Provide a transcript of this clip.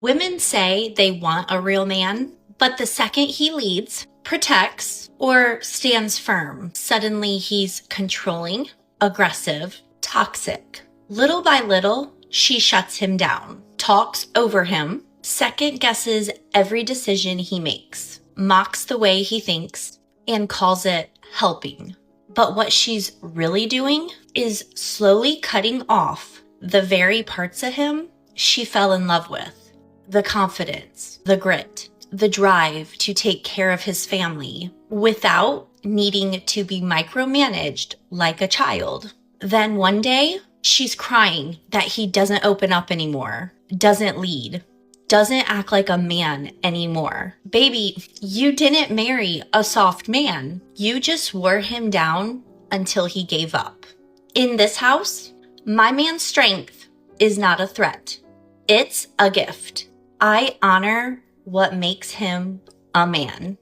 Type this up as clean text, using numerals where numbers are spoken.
Women say they want a real man, but the second he leads, protects, or stands firm, suddenly he's controlling, aggressive, toxic. Little by little, she shuts him down, talks over him, second guesses every decision he makes, mocks the way he thinks, and calls it helping. But what she's really doing is slowly cutting off the very parts of him she fell in love with. The confidence, the grit, the drive to take care of his family without needing to be micromanaged like a child. Then one day, she's crying that he doesn't open up anymore, doesn't lead, doesn't act like a man anymore. Baby, you didn't marry a soft man. You just wore him down until he gave up. In this house, my man's strength is not a threat. It's a gift. I honor what makes him a man.